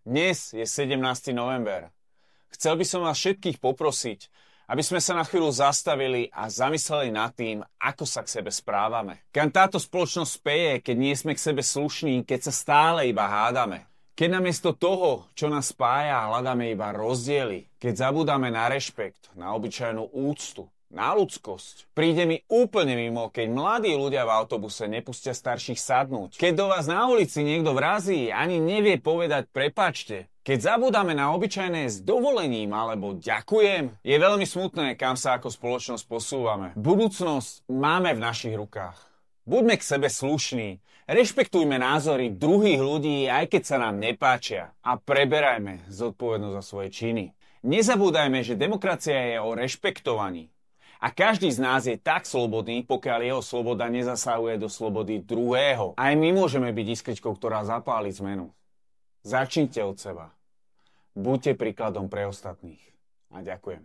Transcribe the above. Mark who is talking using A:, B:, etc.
A: Dnes je 17. november. Chcel by som vás všetkých poprosiť, aby sme sa na chvíľu zastavili a zamysleli nad tým, ako sa k sebe správame. Kam táto spoločnosť speje, keď nie sme k sebe slušní, keď sa stále iba hádame. Keď namiesto toho, čo nás spája, hľadáme iba rozdiely. Keď zabúdame na rešpekt, na obyčajnú úctu, na ľudskosť. Príde mi úplne mimo, keď mladí ľudia v autobuse nepustia starších sadnúť. Keď do vás na ulici niekto vrazí, ani nevie povedať prepáčte. Keď zabúdame na obyčajné s dovolením alebo ďakujem, je veľmi smutné, kam sa ako spoločnosť posúvame. Budúcnosť máme v našich rukách. Buďme k sebe slušní, rešpektujme názory druhých ľudí, aj keď sa nám nepáčia, a preberajme zodpovednosť za svoje činy. Nezabúdajme, že demokracia je o rešpektovaní. A každý z nás je tak slobodný, pokiaľ jeho sloboda nezasahuje do slobody druhého. Aj my môžeme byť iskričkou, ktorá zapáli zmenu. Začnite od seba. Buďte príkladom pre ostatných. A ďakujem.